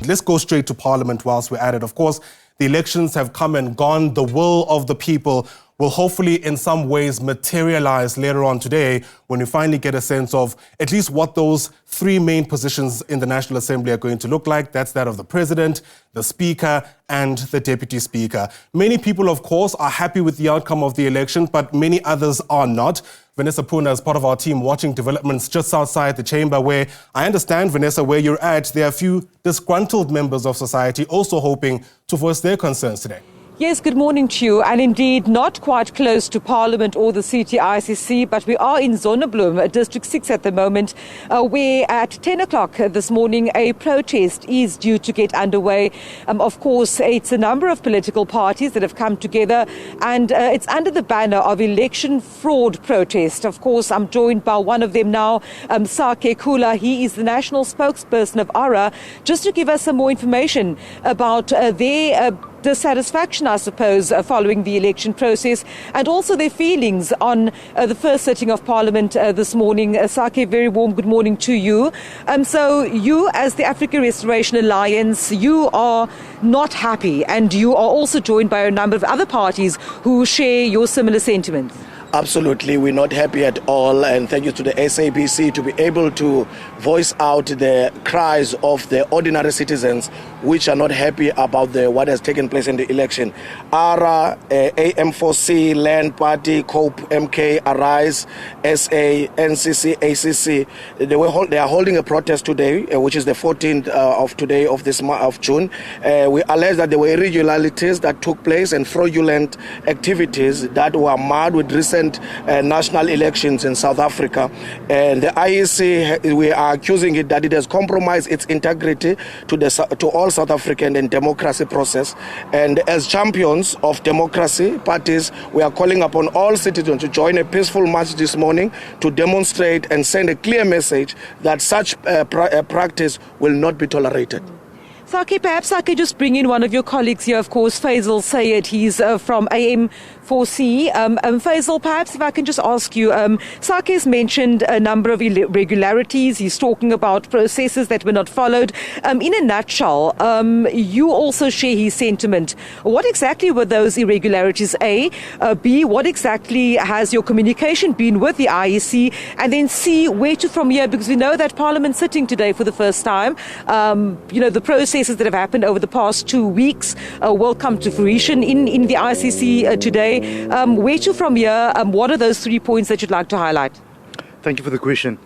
let's go straight to Parliament whilst we're at it. Of course, the elections have come and gone. The will of the people will hopefully in some ways materialize later on today when we finally get a sense of at least what those three main positions in the National Assembly are going to look like. That's that of the President, the Speaker and the Deputy Speaker. Many people, of course, are happy with the outcome of the election, but many others are not. Vannesa Poonah is part of our team watching developments just outside the chamber where I understand, Vannesa, where you're at, there are a few disgruntled members of society also hoping to voice their concerns today. Yes, good morning to you. And indeed, not quite close to Parliament or the CTICC, but we are in Zonneblom, District 6 at the moment, where at 10 o'clock this morning, a protest is due to get underway. Of course, it's a number of political parties that have come together, and it's under the banner of election fraud protest. Of course, I'm joined by one of them now, Sake Kula. He is the national spokesperson of ARA, just to give us some more information about their dissatisfaction, I suppose, following the election process, and also their feelings on the first sitting of Parliament this morning. Sake, very warm good morning to you. So you, as the Africa Restoration Alliance, you are not happy, and you are also joined by a number of other parties who share your similar sentiments. Absolutely, we're not happy at all, and thank you to the SABC to be able to voice out the cries of the ordinary citizens which are not happy about what has taken place in the election. ARA, AM4C, Land Party, COPE, MK, ARISE, SA, NCC, ACC, they are holding a protest today, which is the 14th of today of this month of June. We allege that there were irregularities that took place and fraudulent activities that were marred with recent national elections in South Africa, and the IEC, we are accusing it that it has compromised its integrity to all South African and democracy process. And as champions of democracy parties, we are calling upon all citizens to join a peaceful march this morning to demonstrate and send a clear message that such practice will not be tolerated. Sake, perhaps I could just bring in one of your colleagues here, of course, Faisal Sayed. He's from AM4C. Faisal, perhaps if I can just ask you, Sake has mentioned a number of irregularities. He's talking about processes that were not followed. In a nutshell, you also share his sentiment. What exactly were those irregularities, A? B, what exactly has your communication been with the IEC? And then C, where to from here? Because we know that Parliament's sitting today for the first time. The process that have happened over the past 2 weeks will come to fruition in the ICC today. Where to from here? What are those 3 points that you'd like to highlight? Thank you for the question.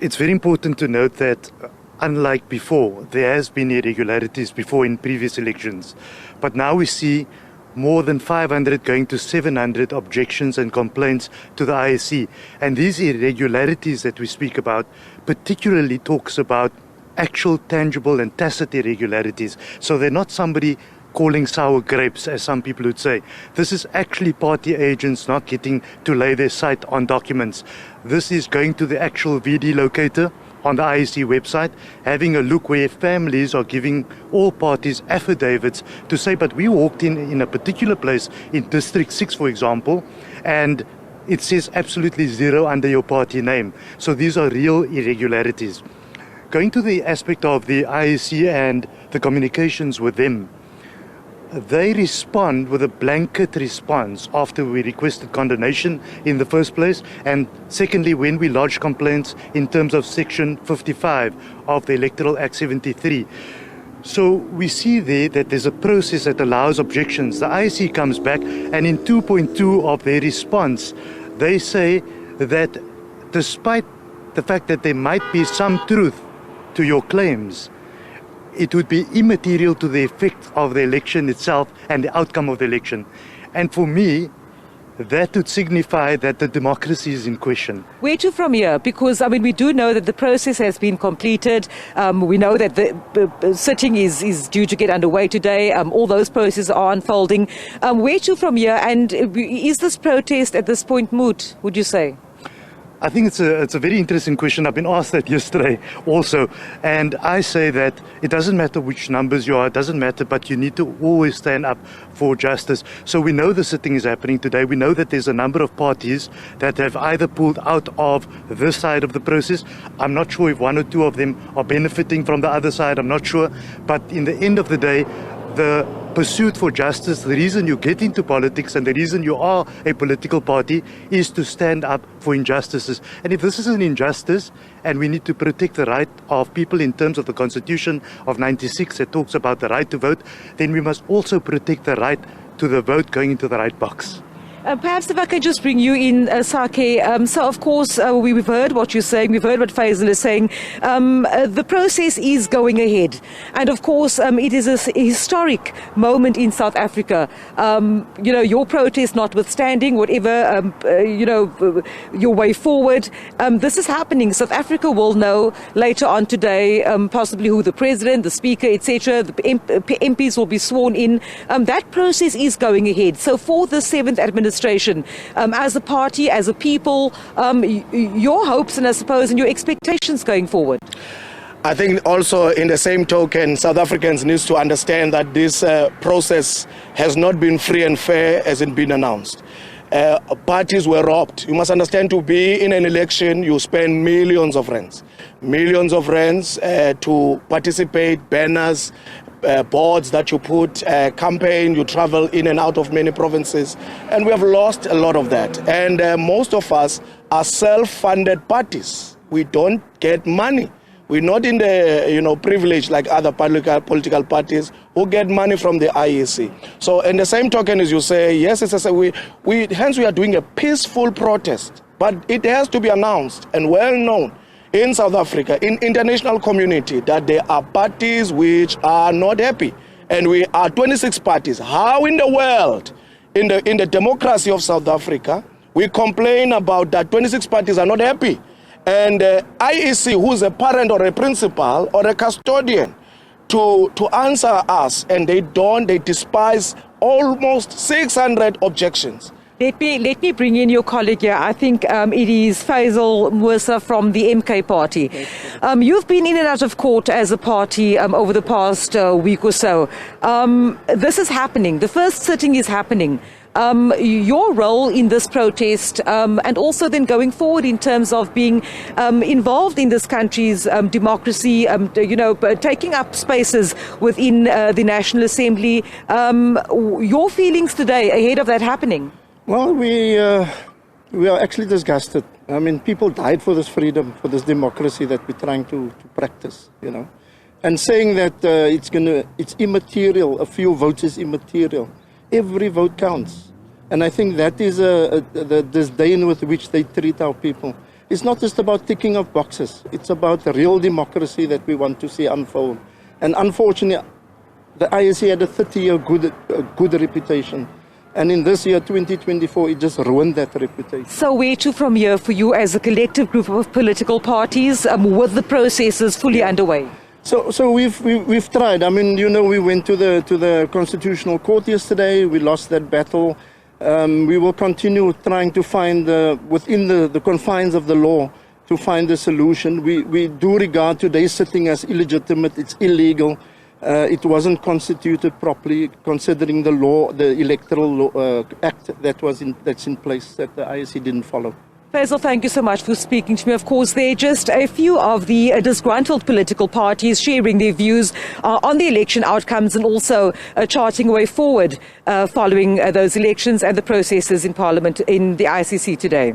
It's very important to note that unlike before, there has been irregularities before in previous elections. But now we see more than 500 going to 700 objections and complaints to the IEC. And these irregularities that we speak about particularly talks about actual, tangible and tacit irregularities. So they're not somebody calling sour grapes, as some people would say. This is actually party agents not getting to lay their sight on documents. This is going to the actual VD locator on the IEC website, having a look where families are giving all parties affidavits to say, but we walked in a particular place in District 6, for example, and it says absolutely zero under your party name. So these are real irregularities. Going to the aspect of the IEC and the communications with them, they respond with a blanket response after we requested condonation in the first place, and secondly, when we lodge complaints in terms of Section 55 of the Electoral Act 73. So we see there that there's a process that allows objections. The IEC comes back, and in 2.2 of their response, they say that despite the fact that there might be some truth to your claims, it would be immaterial to the effect of the election itself and the outcome of the election. And for me, that would signify that the democracy is in question. Where to from here? Because, we do know that the process has been completed. We know that the sitting is due to get underway today. All those processes are unfolding. Where to from here? And is this protest at this point moot, would you say? I think it's a very interesting question. I've been asked that yesterday also. And I say that it doesn't matter which numbers you are, it doesn't matter, but you need to always stand up for justice. So we know the sitting is happening today. We know that there's a number of parties that have either pulled out of this side of the process. I'm not sure if one or two of them are benefiting from the other side. I'm not sure. But in the end of the day, the pursuit for justice, the reason you get into politics and the reason you are a political party is to stand up for injustices. And if this is an injustice and we need to protect the right of people in terms of the Constitution of 96 that talks about the right to vote, then we must also protect the right to the vote going into the right box. Perhaps if I can just bring you in, Sake. So, of course, we've heard what you're saying. We've heard what Faisal is saying. The process is going ahead. And, of course, it is a historic moment in South Africa. Your protest notwithstanding, whatever, your way forward. This is happening. South Africa will know later on today, possibly who the president, the speaker, etc. The MPs will be sworn in. That process is going ahead. So, for the 7th administration, as a party, as a people, your hopes and I suppose and your expectations going forward? I think also in the same token, South Africans need to understand that this process has not been free and fair as it been announced. Parties were robbed. You must understand, to be in an election, you spend millions of rands to participate, banners, boards that you put, campaign, you travel in and out of many provinces, and we have lost a lot of that. And most of us are self-funded parties. We don't get money. We're not in the privilege like other political parties who get money from the IEC. So in the same token, as you say, yes, hence we are doing a peaceful protest, but it has to be announced and well known in South Africa, in international community, that there are parties which are not happy. And we are 26 parties. How in the world, in the democracy of South Africa, we complain about that 26 parties are not happy? And IEC, who's a parent or a principal or a custodian, to answer us, and they despise almost 600 objections. Let me bring in your colleague here. I think it is Faisal Musa from the MK party. You've been in and out of court as a party over the past week or so. This is happening. The first sitting is happening. Your role in this protest and also then going forward in terms of being involved in this country's democracy, taking up spaces within the National Assembly. Your feelings today ahead of that happening? Well, we are actually disgusted. I mean, people died for this freedom, for this democracy that we're trying to practice, And saying that it's immaterial, a few votes is immaterial. Every vote counts. And I think that is the disdain with which they treat our people. It's not just about ticking of boxes. It's about the real democracy that we want to see unfold. And unfortunately, the IEC had a 30-year good reputation. And in this year, 2024, it just ruined that reputation. So where to from here for you as a collective group of political parties with the processes fully underway? So we've tried. I mean, we went to the Constitutional Court yesterday. We lost that battle. We will continue trying to find within the confines of the law to find a solution. We do regard today's sitting as illegitimate. It's illegal. It wasn't constituted properly, considering the law, the electoral act that's in place that the IEC didn't follow. Faisal, thank you so much for speaking to me. Of course, there are just a few of the disgruntled political parties sharing their views on the election outcomes and also charting a way forward following those elections and the processes in Parliament in the ICC today.